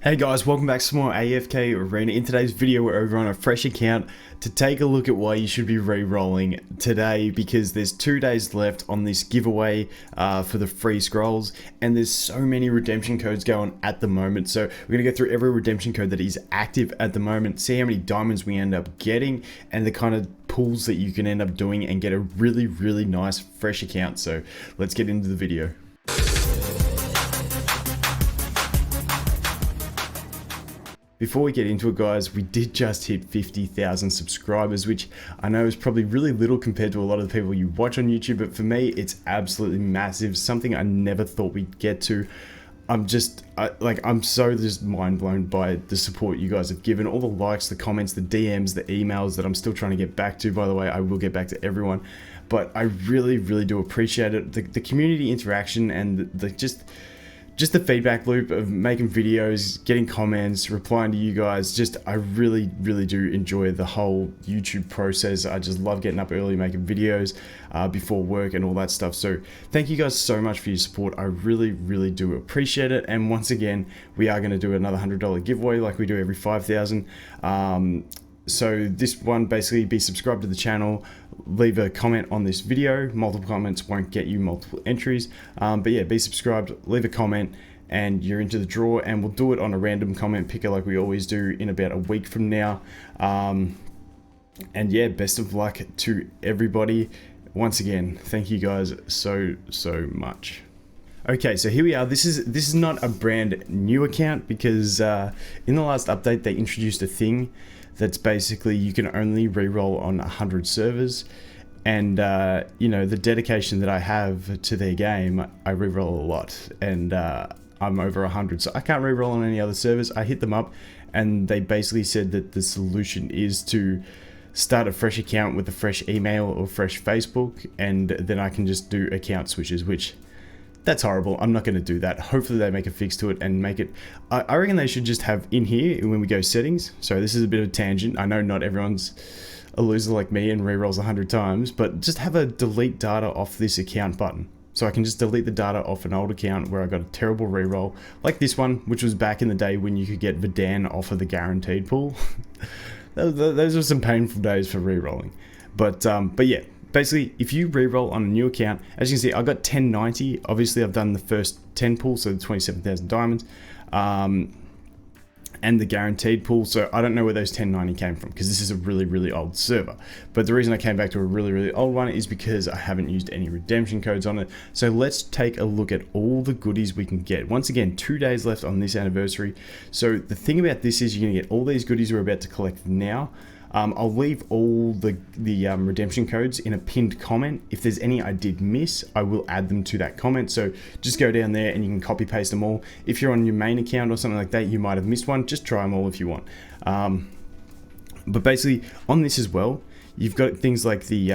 Hey guys, welcome back to some more AFK Arena. In today's video, we're over on a fresh account to take a look at why you should be re-rolling today, because there's 2 days left on this giveaway for the free scrolls, and there's so many redemption codes going at the moment. So we're going to go through every redemption code that is active at the moment, see how many diamonds we end up getting, and the kind of pulls that you can end up doing and get a really nice fresh account. So let's get into the video. Before we get into it, guys, we did just hit 50,000 subscribers, which I know is probably really little compared to a lot of the people you watch on YouTube, but for me, it's absolutely massive, something I never thought we'd get to. I'm so just mind blown by the support you guys have given, all the likes, the comments, the DMs, the emails that I'm still trying to get back to. By the way, I will get back to everyone, but I really do appreciate it. The community interaction and just the feedback loop of making videos, getting comments, replying to you guys. I really do enjoy the whole YouTube process. I just love getting up early, making videos before work and all that stuff. So thank you guys so much for your support. I really do appreciate it. And once again, we are going to do another $100 giveaway like we do every 5,000. So this one, basically, be subscribed to the channel, leave a comment on this video. Multiple comments won't get you multiple entries, but yeah, be subscribed, leave a comment, and you're into the draw. And we'll do it on a random comment picker like we always do in about a week from now. And yeah, best of luck to everybody. Once again, thank you guys so much. Okay, so here we are. This is not a brand new account, because in the last update they introduced a thing that's basically you can only reroll on 100 servers, and you know, the dedication that I have to their game, I reroll a lot, and I'm over 100, so I can't reroll on any other servers. I hit them up, and they basically said that the solution is to start a fresh account with a fresh email or fresh Facebook, and then I can just do account switches, which that's horrible. I'm not going to do that. Hopefully they make a fix to it and make it. I reckon they should just have in here when we go settings. So this is a bit of a tangent. I know not everyone's a loser like me and rerolls 100 times, but just have a delete data off this account button. So I can just delete the data off an old account where I got a terrible reroll, like this one, which was back in the day when you could get Verdan off of the guaranteed pool. Those were some painful days for rerolling. But yeah. Basically, if you reroll on a new account, as you can see, I got 1090. Obviously, I've done the first 10 pulls, so the 27,000 diamonds, and the guaranteed pool. So I don't know where those 1090 came from, because this is a really old server. But the reason I came back to a really old one is because I haven't used any redemption codes on it. So let's take a look at all the goodies we can get. Once again, 2 days left on this anniversary. So the thing about this is you're gonna get all these goodies we're about to collect now. I'll leave all the redemption codes in a pinned comment. If there's any I did miss, I will add them to that comment. So just go down there and you can copy paste them all. If you're on your main account or something like that, you might have missed one. Just try them all if you want. But basically on this as well, you've got things like the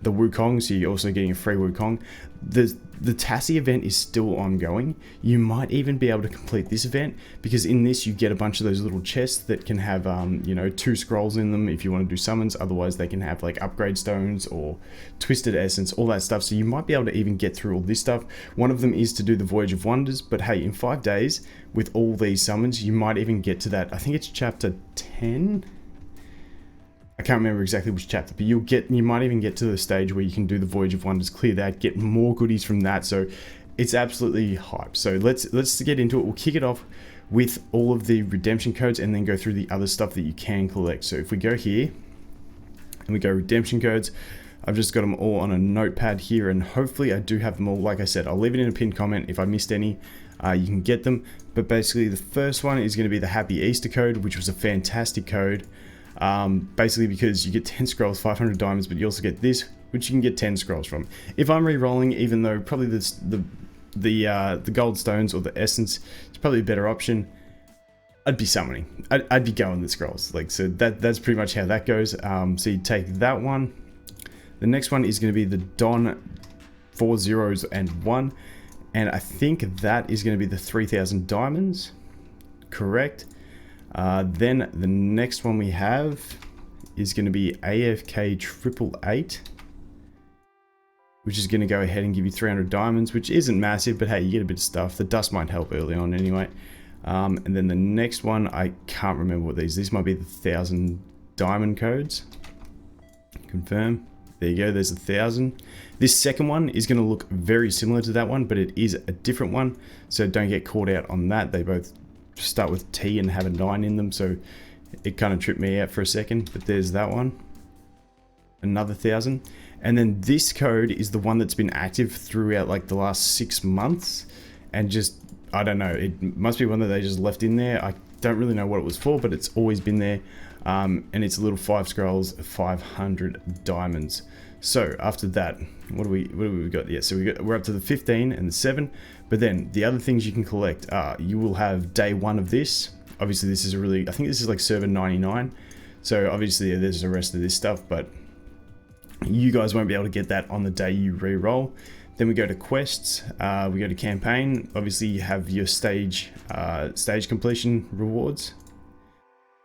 Wukong, so you're also getting a free Wukong. The Tassie event is still ongoing. You might even be able to complete this event, because in this you get a bunch of those little chests that can have you know, 2 scrolls in them if you want to do summons. Otherwise they can have like upgrade stones or twisted essence, all that stuff. So you might be able to even get through all this stuff. One of them is to do the Voyage of Wonders, but hey, in 5 days with all these summons, you might even get to that. I think it's chapter 10. I can't remember exactly which chapter, but you might even get to the stage where you can do the Voyage of Wonders, clear that, get more goodies from that. So it's absolutely hype. So let's get into it. We'll kick it off with all of the redemption codes and then go through the other stuff that you can collect. So if we go here and we go redemption codes, I've just got them all on a notepad here, and hopefully I do have them all. Like I said, I'll leave it in a pinned comment. If I missed any, you can get them. But basically the first one is going to be the Happy Easter code, which was a fantastic code. Basically because you get 10 scrolls, 500 diamonds, but you also get this, which you can get 10 scrolls from. If I'm re-rolling, even though probably the gold stones or the essence is probably a better option, I'd be summoning. I'd be going the scrolls. Like, so that's pretty much how that goes. So you take that one. The next one is going to be the Don 4 zeros and 1, and I think that is going to be the 3,000 diamonds. Correct. Then the next one we have is going to be AFK 888, which is going to go ahead and give you 300 diamonds, which isn't massive, but hey, you get a bit of stuff. The dust might help early on anyway. And then the next one, I can't remember what these might be the 1,000 diamond codes. Confirm. There you go, there's 1,000. This second one is going to look very similar to that one, but it is a different one, so don't get caught out on that. They both start with T and have a 9 in them, so it kind of tripped me out for a second. But there's that one, another 1,000. And then this code is the one that's been active throughout like the last 6 months, and just, I don't know, it must be one that they just left in there. I don't really know what it was for, but it's always been there. And it's a little 5 scrolls, 500 diamonds. So after that, what do we got? Yeah, so we're up to the 15 and the 7. But then the other things you can collect are, you will have day 1 of this. Obviously this is I think this is like server 99. So obviously there's the rest of this stuff, but you guys won't be able to get that on the day you re-roll. Then we go to quests, we go to campaign. Obviously you have your stage completion rewards.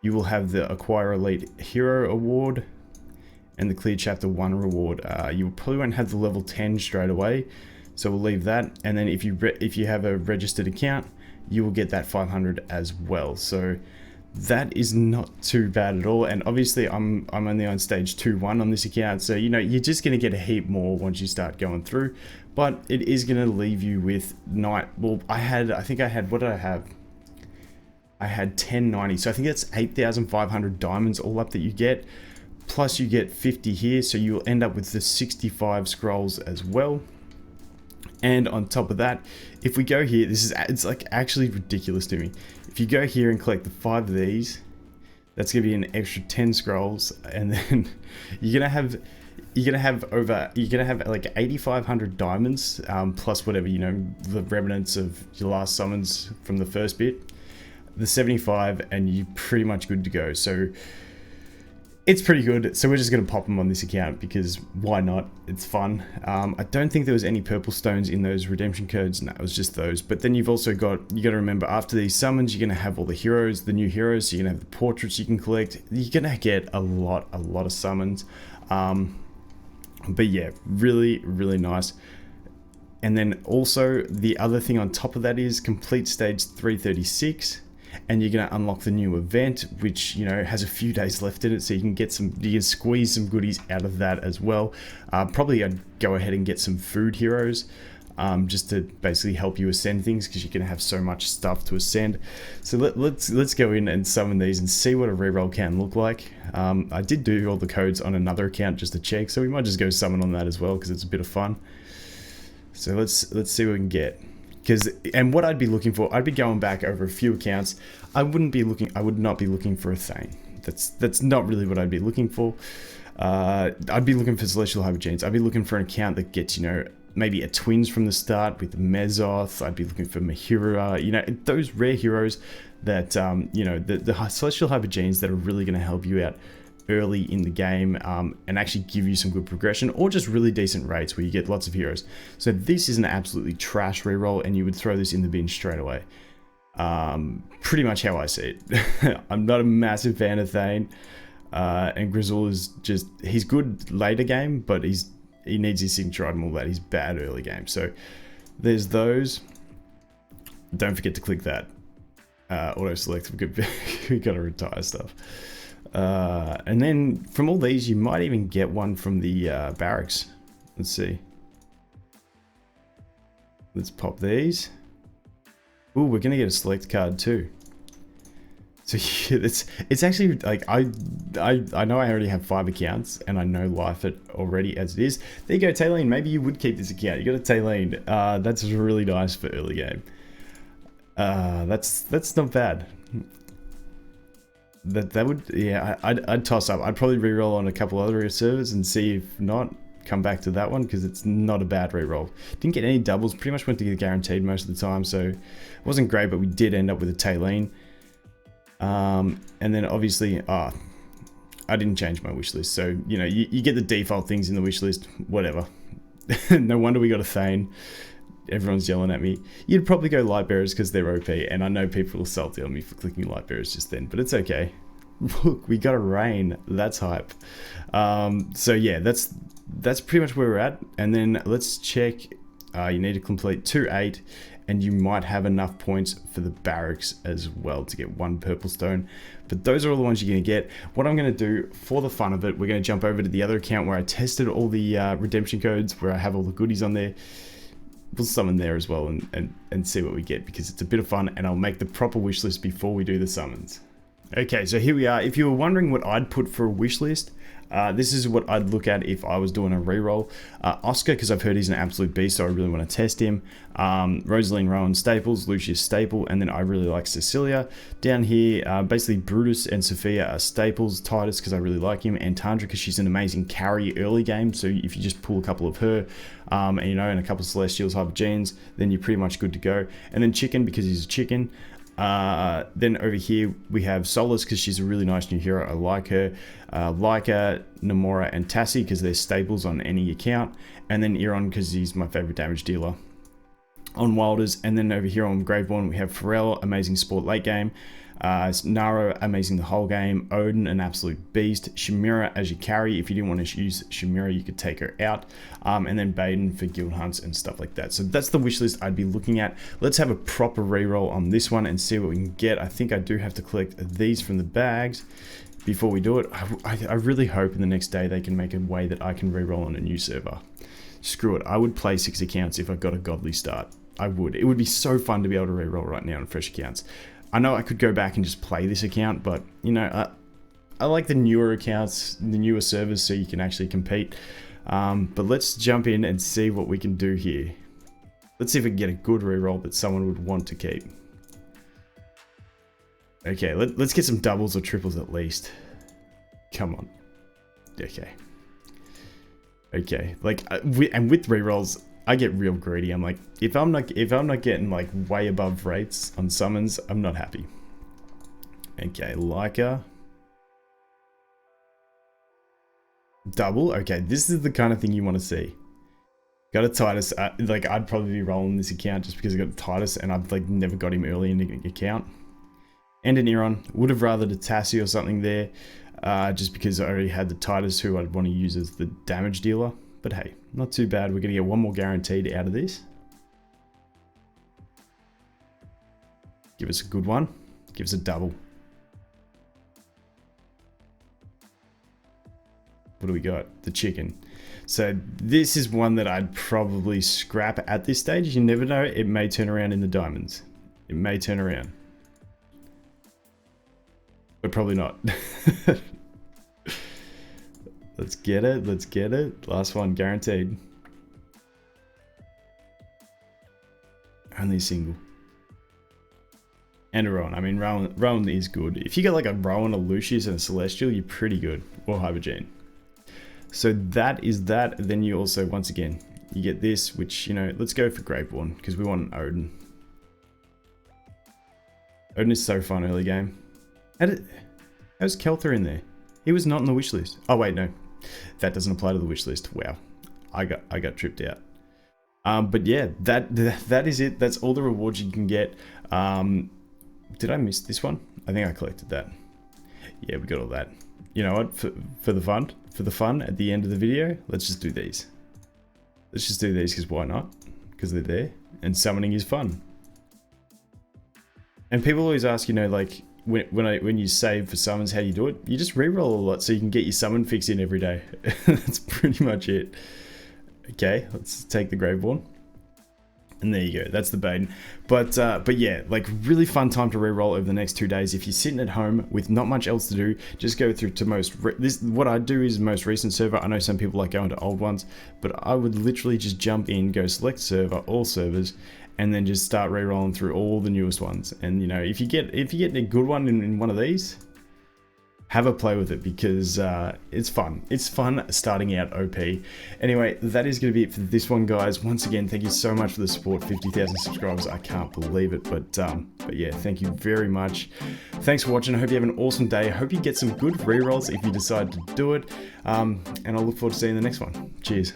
You will have the Acquire Elite Hero Award and the Clear Chapter 1 reward. You probably won't have the level 10 straight away, so we'll leave that. And then if you have a registered account, you will get that 500 as well. So that is not too bad at all. And obviously I'm only on stage 2.1 on this account, so you know, you're just going to get a heap more once you start going through. But it is going to leave you with well, I think I had, what did I have? I had 1090, so I think that's 8,500 diamonds all up that you get, plus you get 50 here, so you'll end up with the 65 scrolls as well. And on top of that, if we go here, it's like actually ridiculous to me. If you go here and collect the 5 of these, that's gonna be an extra 10 scrolls, and then you're gonna have like 8,500 diamonds, plus whatever, you know, the remnants of your last summons from the first bit, the 75, and you're pretty much good to go. So it's pretty good. So we're just going to pop them on this account because why not? It's fun. I don't think there was any purple stones in those redemption codes. No, it was just those. But then you've also got, you got to remember, after these summons, you're going to have all the heroes, the new heroes. So you're going to have the portraits you can collect. You're going to get a lot of summons. But yeah, really, really nice. And then also the other thing on top of that is complete stage 336. And you're going to unlock the new event, which, you know, has a few days left in it, so you can squeeze some goodies out of that as well. Probably I'd go ahead and get some food heroes, just to basically help you ascend things, because you're going to have so much stuff to ascend. So let's go in and summon these and see what a reroll can look like. I did do all the codes on another account just to check, so we might just go summon on that as well, because it's a bit of fun. So let's see what we can get. And what I'd be looking for, I'd be going back over a few accounts. I would not be looking for a Thane. That's not really what I'd be looking for. I'd be looking for Celestial Hypergenes. I'd be looking for an account that gets, you know, maybe a twins from the start with Mezoth. I'd be looking for Mahira, you know, those rare heroes that, you know, the Celestial Hypergenes that are really going to help you out early in the game, and actually give you some good progression, or just really decent rates where you get lots of heroes. So this is an absolutely trash reroll, and you would throw this in the bin straight away. Pretty much how I see it. I'm not a massive fan of Thane, and Grizzle is just, he's good later game, but he needs his signature item, all that. He's bad early game. So there's those. Don't forget to click that auto select. We got to retire stuff. And then from all these, you might even get one from the barracks. Let's see. Let's pop these. Ooh, we're gonna get a select card too. So yeah, it's actually like, I know I already have 5 accounts, and I know Life It already as it is. There you go, Taylene. Maybe you would keep this account. You got a Taylene. That's really nice for early game. That's not bad. That would, yeah, I'd toss up. I'd probably reroll on a couple other servers and see if not, come back to that one, because it's not a bad reroll. Didn't get any doubles, pretty much went to get guaranteed most of the time, so it wasn't great, but we did end up with a Taylene. And then obviously, I didn't change my wish list, so you know, you get the default things in the wish list, whatever. No wonder we got a Thane. Everyone's yelling at me. You'd probably go Lightbearers because they're OP, and I know people will salty on me for clicking Lightbearers just then, but it's okay. Look, we got a Rain. That's hype. So yeah, that's pretty much where we're at. And then let's check. You need to complete 2-8, and you might have enough points for the barracks as well to get 1 purple stone. But those are all the ones you're going to get. What I'm going to do for the fun of it, we're going to jump over to the other account where I tested all the redemption codes, where I have all the goodies on there. We'll summon there as well and see what we get, because it's a bit of fun, and I'll make the proper wish list before we do the summons. Okay, so here we are. If you were wondering what I'd put for a wish list, this is what I'd look at if I was doing a reroll. Oscar, because I've heard he's an absolute beast, so I really want to test him. Rosaline Rowan staples, Lucius staple, and then I really like Cecilia. Down here, basically Brutus and Sophia are staples. Titus, because I really like him, and Tandra, because she's an amazing carry early game. So if you just pull a couple of her, and a couple of Celestials, Hypergenes, then you're pretty much good to go. And then Chicken, because he's a chicken. Then over here we have Solus, because she's a really nice new hero. I like her. Leica, Namora, and Tassie, because they're staples on any account. And then Iron, because he's my favorite damage dealer on Wilders. And then over here on Graveborn we have Pharrell, amazing support late game. Naro, amazing the whole game. Odin, an absolute beast. Shamira as your carry. If you didn't want to use Shamira, you could take her out. And then Baden for guild hunts and stuff like that. So that's the wish list I'd be looking at. Let's have a proper reroll on this one and see what we can get. I think I do have to collect these from the bags before we do it. I really hope in the next day they can make a way that I can reroll on a new server. Screw it. I would play 6 accounts if I got a godly start. I would. It would be so fun to be able to reroll right now on fresh accounts. I know I could go back and just play this account, but I like the newer accounts, the newer servers, so you can actually compete. But let's jump in and see what we can do here. Let's see if we can get a good reroll that someone would want to keep. Okay, let's get some doubles or triples at least. Come on. Okay. Okay, and with rerolls, I get real greedy. I'm like, if I'm not getting like way above rates on summons, I'm not happy. Okay, Leica. Double. Okay, this is the kind of thing you want to see. Got a Titus. I'd probably be rolling this account just because I got a Titus and I've like never got him early in the account. And an Iron. Would have rathered a Tassie or something there, just because I already had the Titus, who I'd want to use as the damage dealer. But hey, not too bad. We're going to get one more guaranteed out of this. Give us a good one. Give us a double. What do we got? The chicken. So this is one that I'd probably scrap at this stage. You never know. It may turn around in the diamonds. It may turn around. But probably not. Let's get it. Let's get it. Last one guaranteed. Only a single. And a Rowan. I mean, Rowan is good. If you get like a Rowan, a Lucius, and a Celestial, you're pretty good. Or Hypergene. So that is that. Then you also, once again, you get this, which, let's go for Graveborn, because we want an Odin. Odin is so fun early game. How's Kelther in there? He was not in the wish list. Oh, wait, no. That doesn't apply to the wish list. Wow. I got tripped out. But yeah, that is it. That's all the rewards you can get. Did I miss this one? I think I collected that. Yeah, we got all that. You know what? For the fun at the end of the video, let's just do these. Let's just do these, because why not? Because they're there, and summoning is fun. And people always ask, like, when you save for summons, how do you do it? You just reroll a lot so you can get your summon fix in every day. That's pretty much it. Okay, let's take the Graveborn. And there you go, that's the Baden. But yeah, like really fun time to reroll over the next 2 days. If you're sitting at home with not much else to do, just go through to what I do is most recent server. I know some people like going to old ones, but I would literally just jump in, go select server, all servers, and then just start re-rolling through all the newest ones. And if you get a good one in one of these, have a play with it, because it's fun. It's fun starting out OP. Anyway, that is going to be it for this one, guys. Once again, thank you so much for the support. 50,000 subscribers. I can't believe it. But yeah, thank you very much. Thanks for watching. I hope you have an awesome day. I hope you get some good re-rolls if you decide to do it. And I'll look forward to seeing you in the next one. Cheers.